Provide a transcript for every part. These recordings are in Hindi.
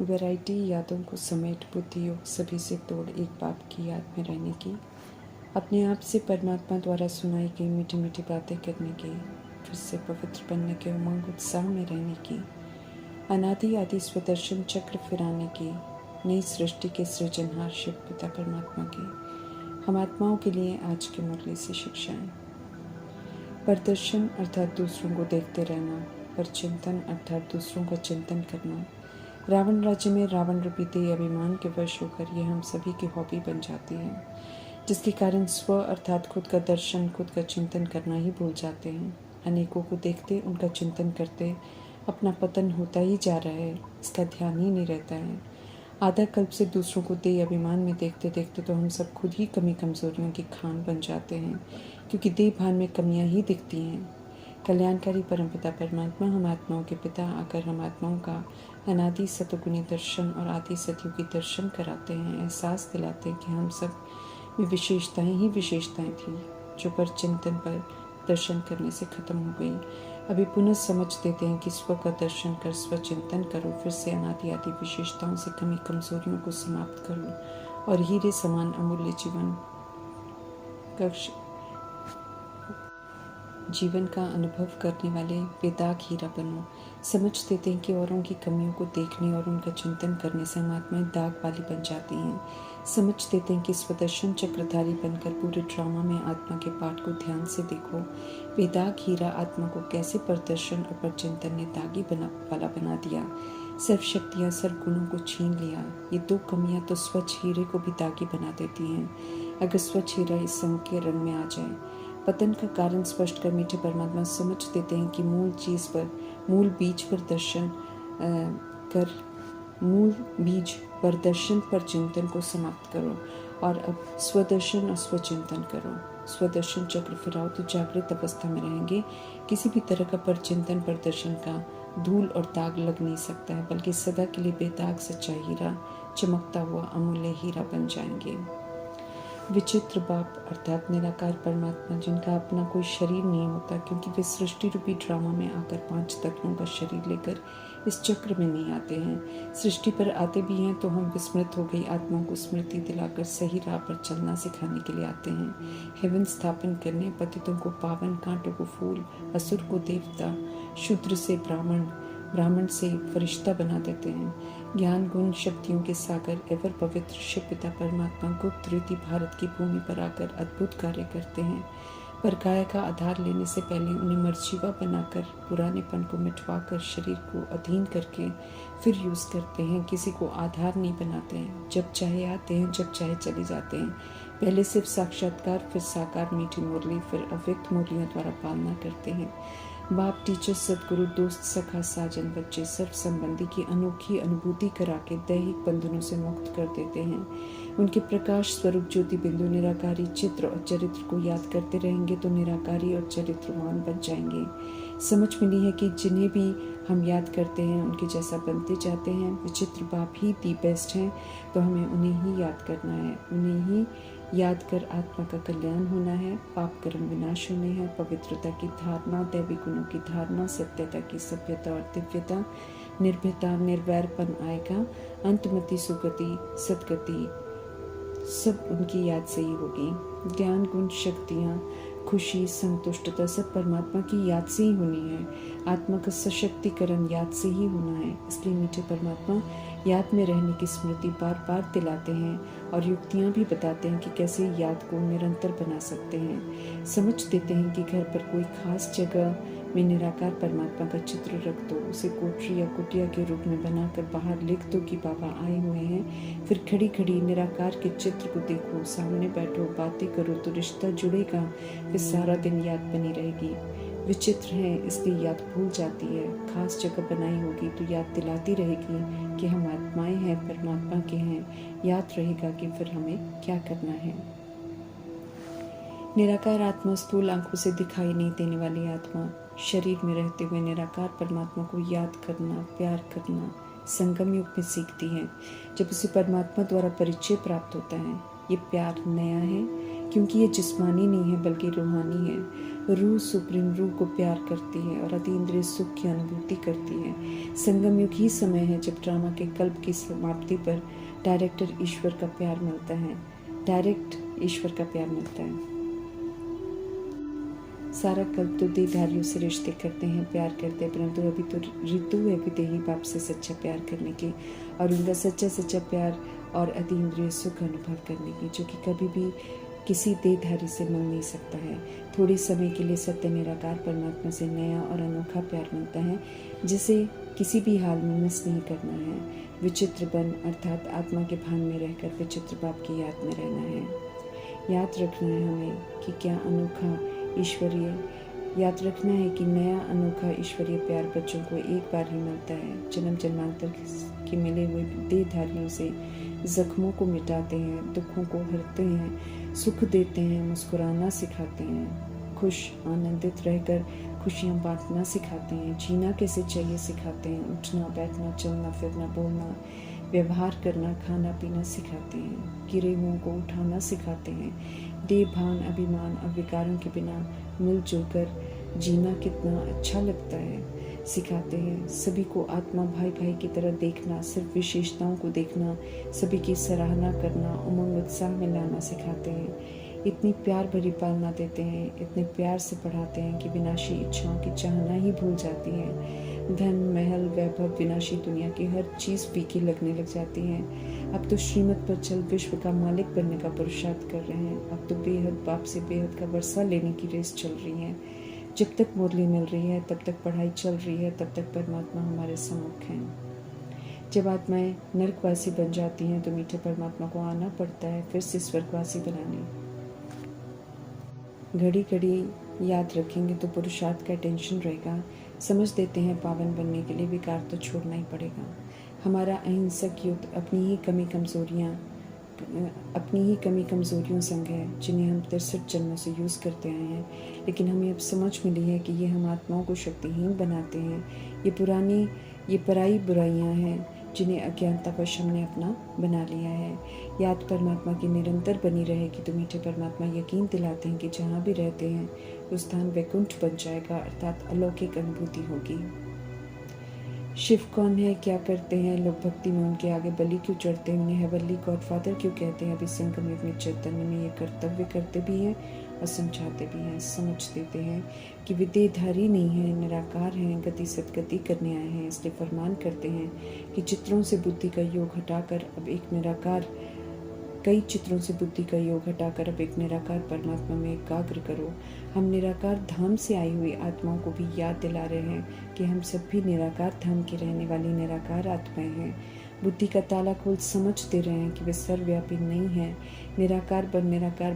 वैरायटी यादों को समेट बुद्धि योग सभी से तोड़ एक बाप की याद में रहने की, अपने आप से परमात्मा द्वारा सुनाई गई मीठी मीठी बातें करने की, फिर से पवित्र बनने के उमंग उत्साह में रहने की, अनादि आदि स्वदर्शन चक्र फिराने की, नई सृष्टि के सृजनहार शिव पिता परमात्मा की हम आत्माओं के लिए आज की मुरली से शिक्षाएं। परदर्शन अर्थात दूसरों को देखते रहना, परचिंतन अर्थात दूसरों का चिंतन करना। रावण राज्य में रावण रूपी देह अभिमान के वश होकर यह हम सभी की हॉबी बन जाती है, जिसके कारण स्व अर्थात खुद का दर्शन, खुद का चिंतन करना ही भूल जाते हैं। अनेकों को देखते, उनका चिंतन करते अपना पतन होता ही जा रहा है, इसका ध्यान ही नहीं रहता है। आधा कल्प से दूसरों को देह अभिमान में देखते देखते तो हम सब खुद ही कमी कमजोरियों की खान बन जाते हैं, क्योंकि देह भान में कमियां ही दिखती हैं। कल्याणकारी परमपिता परमात्मा हम आत्माओं के पिता आकर हम आत्माओं का अनादि सतगुणी दर्शन और आदि सतयुगी दर्शन कराते हैं, एहसास दिलाते हैं कि हम सब में विशेषताएं ही विशेषताएं थी, जो पर चिंतन पर दर्शन करने से खत्म हो गई। अभी पुनः समझ देते हैं कि स्व का दर्शन कर स्व चिंतन करो, फिर से अनादि आदि विशेषताओं से कमी कमजोरियों को समाप्त करो और हीरे समान अमूल्य जीवन का अनुभव करने वाले बेदाग हीरा बनो। समझ देते हैं कि औरों की कमियों को देखने और उनका चिंतन करने से हम आत्माएं दाग वाली बन जाती हैं। समझ देते हैं कि स्वदर्शन चक्रधारी बनकर पूरे ड्रामा में आत्मा के पाठ को ध्यान से देखो। बेदाग हीरा आत्मा को कैसे प्रदर्शन और प्रचिंतन ने दागी वाला बना दिया। सर्व शक्तियाँ सर्व गुणों को छीन लिया। ये दो कमियाँ तो स्वच्छ हीरे को भी दागी बना देती हैं, अगर स्वच्छ हीरा इस संग के रंग में आ जाए। पतन का कारण स्पष्ट कर मीठे परमात्मा समझ देते हैं कि मूल बीज पर दर्शन पर चिंतन को समाप्त करो और अब स्वदर्शन और स्वचिंतन करो। स्वदर्शन चक्र फिराओ तो जागृत अवस्था में रहेंगे, किसी भी तरह का पर चिंतन पर दर्शन का धूल और दाग लग नहीं सकता है, बल्कि सदा के लिए बेदाग सच्चा हीरा, चमकता हुआ अमूल्य हीरा बन जाएंगे। विचित्र बाप अर्थात निराकार परमात्मा, जिनका अपना कोई शरीर नहीं होता, क्योंकि वे सृष्टि रूपी ड्रामा में आकर 5 तत्वों का शरीर लेकर इस चक्र में नहीं आते हैं। सृष्टि पर आते भी हैं तो हम विस्मृत हो गई आत्माओं को स्मृति दिलाकर सही राह पर चलना सिखाने के लिए आते हैं। हेवन स्थापन करने, पतितों को पावन, कांटों को फूल, असुर को देवता, शूद्र से ब्राह्मण, ब्राह्मण से फरिश्ता बना देते हैं। ज्ञान गुण शक्तियों के सागर एवं पवित्र शिव पिता परमात्मा गुप्त रीति भारत की भूमि पर आकर अद्भुत कार्य करते हैं। पर काया का आधार लेने से पहले उन्हें मर्जीवा बनाकर पुरानेपन को मिटवाकर शरीर को अधीन करके फिर यूज करते हैं। किसी को आधार नहीं बनाते हैं, जब चाहे आते हैं, जब चाहे चले जाते हैं। पहले सिर्फ साक्षात्कार, फिर साकार मीठी मुरली, फिर अव्यक्त मुरलियों द्वारा पालना करते हैं। बाप, टीचर, सदगुरु, दोस्त, सखा, साजन, बच्चे, सर्व संबंधी की अनोखी अनुभूति करा के दैहिक बंधनों से मुक्त कर देते हैं। उनके प्रकाश स्वरूप ज्योति बिंदु निराकारी चित्र और चरित्र को याद करते रहेंगे तो निराकारी और चरित्रवान बन जाएंगे। समझ मिली है कि जिन्हें भी हम याद करते हैं उनके जैसा बनते जाते हैं। विचित्र बाप ही दी बेस्ट हैं, तो हमें उन्हें ही याद करना है। उन्हें ही याद कर आत्मा का कल्याण होना है, पाप कर्म विनाश होने हैं, पवित्रता की धारणा, दैवी गुणों की धारणा, सत्यता की सभ्यता और दिव्यता, निर्भयता, निर्वैरपन आएगा। अंतमति, सुगति, सदगति सब उनकी याद से ही होगी। ज्ञान गुण शक्तियाँ, खुशी, संतुष्टता सब परमात्मा की याद से ही होनी है। आत्मा का सशक्तिकरण याद से ही होना है। इसलिए मीठे परमात्मा याद में रहने की स्मृति बार बार दिलाते हैं और युक्तियाँ भी बताते हैं कि कैसे याद को निरंतर बना सकते हैं। समझ देते हैं कि घर पर कोई खास जगह में निराकार परमात्मा का चित्र रख दो, उसे कोठरी या कुटिया के रूप में बनाकर बाहर लिख दो कि बाबा आए हुए हैं। फिर खड़ी खड़ी निराकार के चित्र को देखो, सामने बैठो, बातें करो तो रिश्ता जुड़ेगा, फिर सारा दिन याद बनी रहेगी। विचित्र है इसलिए याद भूल जाती है। खास जगह बनाई होगी तो याद दिलाती रहेगी कि हम आत्माएं हैं, परमात्मा के हैं। याद रहेगा कि फिर हमें क्या करना है। निराकार आत्मा स्थूल आंखों से दिखाई नहीं देने वाली आत्मा शरीर में रहते हुए निराकार परमात्मा को याद करना, प्यार करना संगम युग में सीखती है। जब उसे परमात्मा द्वारा परिचय प्राप्त होता है, ये प्यार नया है क्योंकि ये जिस्मानी नहीं है बल्कि रूहानी है। रूह सुप्रीम रूह को प्यार करती है और अतीन्द्रिय सुख की अनुभूति करती है। संगम युग ही समय है जब ड्रामा के कल्प की समाप्ति पर डायरेक्टर ईश्वर का प्यार मिलता है, डायरेक्ट ईश्वर का प्यार मिलता है। सारा कल्प तो देहधारियों से रिश्ते करते हैं, प्यार करते हैं, परंतु अभी तो ऋतु है विदेही बाप से सच्चा प्यार करने की और उनका सच्चा प्यार और अतीन्द्रिय सुख अनुभव करने की, जो कि कभी भी किसी देहधारी से मिल नहीं सकता है। थोड़े समय के लिए सत्य निराकार परमात्मा से नया और अनोखा प्यार मिलता है, जिसे किसी भी हाल में मिस नहीं करना है। विचित्र बन अर्थात आत्मा के भान में रहकर विचित्र बाप की याद में रहना है। याद रखना है हमें कि क्या अनोखा ईश्वरीय याद रखना है कि नया अनोखा ईश्वरीय प्यार बच्चों को एक बार ही मिलता है। जन्म जन्मांतर के मिले हुए देहधारियों से जख्मों को मिटाते हैं, दुखों को हरते हैं, सुख देते हैं, मुस्कुराना सिखाते हैं, खुश आनंदित रहकर खुशियाँ बांटना सिखाते हैं, जीना कैसे चाहिए सिखाते हैं, उठना बैठना चलना फिरना बोलना व्यवहार करना खाना पीना सिखाते हैं, गिरे हुओं को उठाना सिखाते हैं, देह भान अभिमान और विकारों के बिना मिलजुल कर जीना कितना अच्छा लगता है सिखाते हैं। सभी को आत्मा भाई भाई की तरह देखना, सिर्फ विशेषताओं को देखना, सभी की सराहना करना, उमंग उत्साह में लाना सिखाते हैं। इतनी प्यार भरी पालना देते हैं, इतने प्यार से पढ़ाते हैं कि विनाशी इच्छाओं की चाहना ही भूल जाती है। धन महल वैभव विनाशी दुनिया की हर चीज़ फीकी लगने लग जाती है। अब तो श्रीमत पर चल विश्व का मालिक बनने का पुरुषार्थ कर रहे हैं। अब तो बेहद बाप से बेहद का वर्षा लेने की रेस चल रही है। जब तक मुरली मिल रही है, तब तक पढ़ाई चल रही है, तब तक परमात्मा हमारे सम्मुख हैं। जब आत्माएं नरकवासी बन जाती हैं तो मीठे परमात्मा को आना पड़ता है फिर से स्वर्गवासी बनाने। घड़ी घड़ी याद रखेंगे तो पुरुषार्थ का टेंशन रहेगा। समझ देते हैं पावन बनने के लिए विकार तो छोड़ना ही पड़ेगा। हमारा अहिंसक युद्ध अपनी ही कमी कमजोरियों संग है, जिन्हें हम 63 जन्मों से यूज़ करते आए हैं। लेकिन हमें अब समझ मिली है कि ये हम आत्माओं को शक्तिहीन बनाते हैं। ये पराई बुराइयां हैं जिन्हें अज्ञानतावश हमने अपना बना लिया है। याद परमात्मा की निरंतर बनी रहेगी तो मीठे परमात्मा यकीन दिलाते हैं कि जहाँ भी रहते हैं उस स्थान वैकुंठ बन जाएगा, अर्थात अलौकिक अनुभूति होगी। शिव कौन है, क्या करते हैं लोग, भक्ति में उनके आगे बलि क्यों चढ़ते हैं, उन्हें हेवनली गॉडफादर क्यों कहते हैं। अभी संगम युग में चैतन्य में ये कर्तव्य करते भी हैं और समझाते भी हैं। समझ देते हैं कि वे देहधारी नहीं हैं, निराकार हैं, गति सदगति करने आए हैं। इसलिए फरमान करते हैं कि चित्रों से बुद्धि का योग हटाकर अब एक निराकार परमात्मा में एकाग्र करो। हम निराकार धाम से आई हुई आत्माओं को भी याद दिला रहे हैं कि हम सब भी निराकार धाम की रहने वाली निराकार आत्माएं हैं। बुद्धि का ताला खोल समझ दे रहे हैं कि वे सर्वव्यापी नहीं हैं। निराकार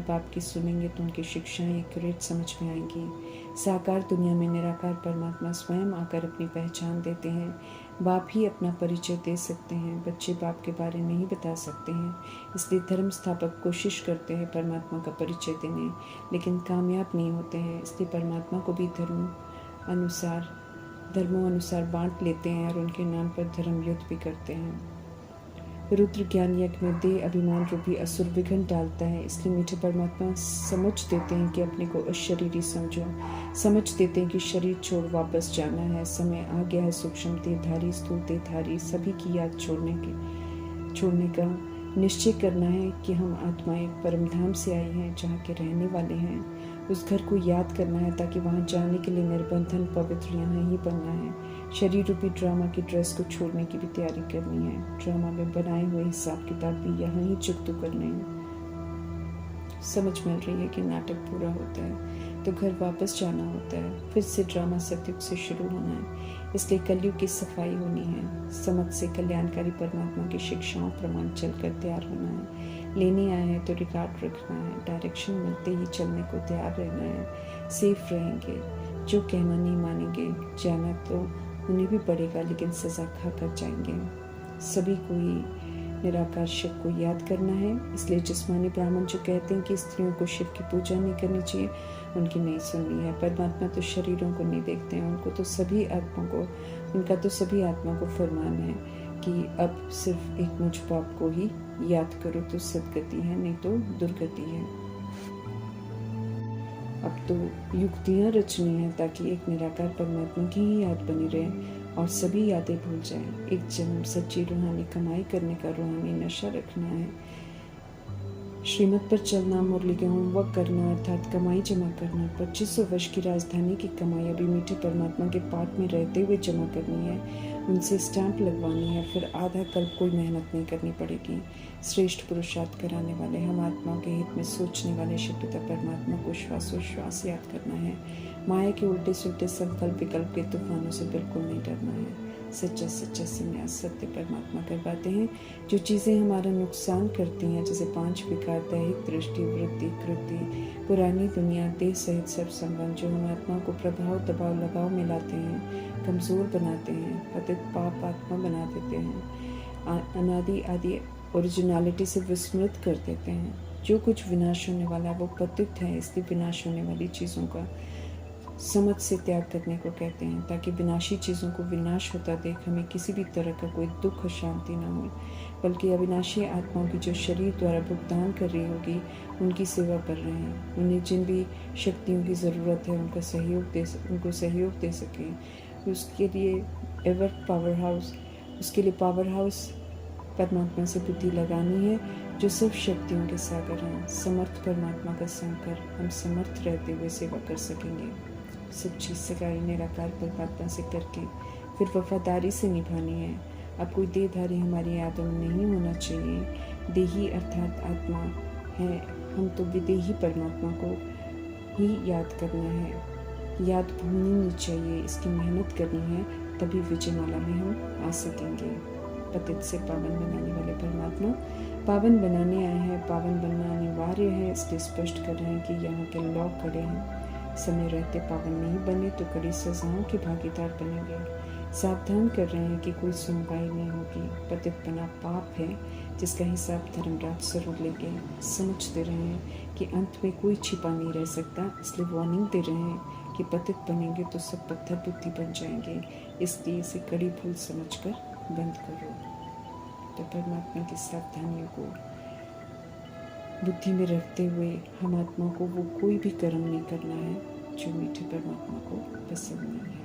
बाप की सुनेंगे तो उनकी शिक्षाएं एक्यूरेट समझ में आएंगी। साकार दुनिया में निराकार परमात्मा स्वयं आकर अपनी पहचान देते हैं। बाप ही अपना परिचय दे सकते हैं, बच्चे बाप के बारे में ही बता सकते हैं। इसलिए धर्म स्थापक कोशिश करते हैं परमात्मा का परिचय देने, लेकिन कामयाब नहीं होते हैं। इसलिए परमात्मा को भी धर्मों अनुसार बांट लेते हैं और उनके नाम पर धर्म युद्ध भी करते हैं। रुद्र ज्ञान यज्ञ में देह अभिमान रूपी असुर विघ्न डालता है। इसलिए मीठे परमात्मा समझ देते हैं कि अपने को अशरीरी समझो, समझ देते हैं कि शरीर छोड़ वापस जाना है। समय आ गया है सूक्ष्म देहधारी स्थूल देहधारी सभी की याद छोड़ने का निश्चय करना है कि हम आत्माएं परमधाम से आई हैं, जहाँ के रहने वाले हैं। उस घर को याद करना है ताकि वहाँ जाने के लिए निर्बंधन पवित्र यहाँ ही बनना है। शरीर रूपी ड्रामा की ड्रेस को छोड़ने की भी तैयारी करनी है। ड्रामा में बनाए हुए हिसाब किताब भी यहाँ ही चुकतू करने हैं। समझ मिल रही है कि नाटक पूरा होता है तो घर वापस जाना होता है, फिर से ड्रामा सतयुग से शुरू होना है। इसलिए कलयुग की सफाई होनी है। समझ से कल्याणकारी परमात्मा की शिक्षाओं प्रमाण चलकर तैयार होना है। लेने आए हैं तो रिकॉर्ड रखना है। डायरेक्शन मिलते ही चलने को तैयार रहना है। सेफ रहेंगे, जो कहना नहीं मानेंगे। जाना तो उन्हें भी पड़ेगा, लेकिन सजा खा कर जाएंगे। सभी को ही निराकार शिव को याद करना है। इसलिए जिस्मानी ब्राह्मण जो कहते हैं कि स्त्रियों को शिव की पूजा नहीं करनी चाहिए, उनकी नहीं सुननी है। परमात्मा तो शरीरों को नहीं देखते हैं, उनका तो सभी आत्मा को फरमान है कि अब सिर्फ एक मुझ बाप को ही याद करो तो सदगति है, नहीं तो दुर्गति है। अब तो युक्तियाँ रचनी हैं ताकि एक निराकार परमात्मा की ही याद बनी रहे और सभी यादें भूल जाएं। एक जन्म सच्ची रूहानी कमाई करने का रूहानी नशा रखना है। श्रीमत पर चलना, मुरली के होमवर्क करना अर्थात कमाई जमा करना। 2500 वर्ष की राजधानी की कमाई अभी मीठे परमात्मा के पाठ में रहते हुए जमा करनी है, उनसे स्टैंप लगवानी है, फिर आधा कल्प कोई मेहनत नहीं करनी पड़ेगी। श्रेष्ठ पुरुषार्थ कराने वाले, हम आत्माओं के हित में सोचने वाले शिव पिता परमात्मा को श्वासोश्वास याद करना है। माया के उल्टे सुलटे संकल्प विकल्प के तूफानों से बिल्कुल नहीं डरना है। सच्चा सच्चा संन्यास सत्य परमात्मा करवाते हैं। जो चीज़ें हमारा नुकसान करती हैं, जैसे 5 विकार, दैहिक दृष्टि, वृत्ति, कृति, पुरानी दुनिया, देह सहित सब संबंध, जो हम आत्मा को प्रभाव दबाव लगाव में लाते हैं, कमज़ोर बनाते हैं, पतित पाप आत्मा बना देते हैं, अनादि आदि ओरिजिनलिटी से विस्मृत कर देते हैं। जो कुछ विनाश होने वाला है वो पतित है, इसलिए विनाश होने वाली चीज़ों का समझ से त्याग करने को कहते हैं, ताकि विनाशी चीज़ों को विनाश होता देख हमें किसी भी तरह का कोई दुख और शांति न हो, बल्कि अविनाशी आत्माओं की जो शरीर द्वारा भुगतान कर रही होगी उनकी सेवा कर रहे हैं। उन्हें जिन भी शक्तियों की ज़रूरत है उनको सहयोग दे सकें। उसके लिए पावर हाउस परमात्मा से बुद्धि लगानी है, जो सब शक्तियों के सागर हैं। समर्थ परमात्मा का संग कर हम समर्थ रहते हुए सेवा कर सकेंगे। सच्ची सगाई निराकार परमात्मा से करके फिर वफादारी से निभानी है। अब कोई देहधारी हमारी यादों में नहीं होना चाहिए। देही अर्थात आत्मा है, हम तो विदेही परमात्मा को ही याद करना है। याद भूलनी नहीं चाहिए, इसकी मेहनत करनी है, तभी विजयमाला में हम आ सकेंगे। पतित से पावन बनाने वाले परमात्मा पावन बनाने आए हैं। पावन बनना अनिवार्य है, इसलिए स्पष्ट कर रहे हैं कि यहाँ के लॉ कड़े हैं। समय रहते पावन नहीं बने तो कड़ी सजाओं के भागीदार बनेंगे। सावधान कर रहे हैं कि कोई सुनवाई नहीं होगी। पतित बना पाप है, जिसका हिसाब धर्मराज जरूर लेंगे। समझ दे रहे हैं कि अंत में कोई छिपा नहीं रह सकता, इसलिए वार्निंग दे रहे हैं कि पतित बनेंगे तो सब पत्थर बुद्धि बन जाएंगे, इसलिए इसे कड़ी भूल समझकर बंद करो। तो परमात्मा की सावधानियों को बुद्धि में रखते हुए हम आत्मा को वो कोई भी कर्म नहीं करना है जो मीठे परमात्मा को पसंद नहीं है।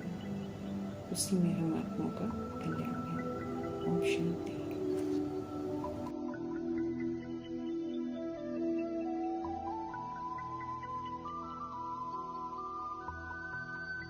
उसी में हम आत्मा का कल्याण है। ओम शांति।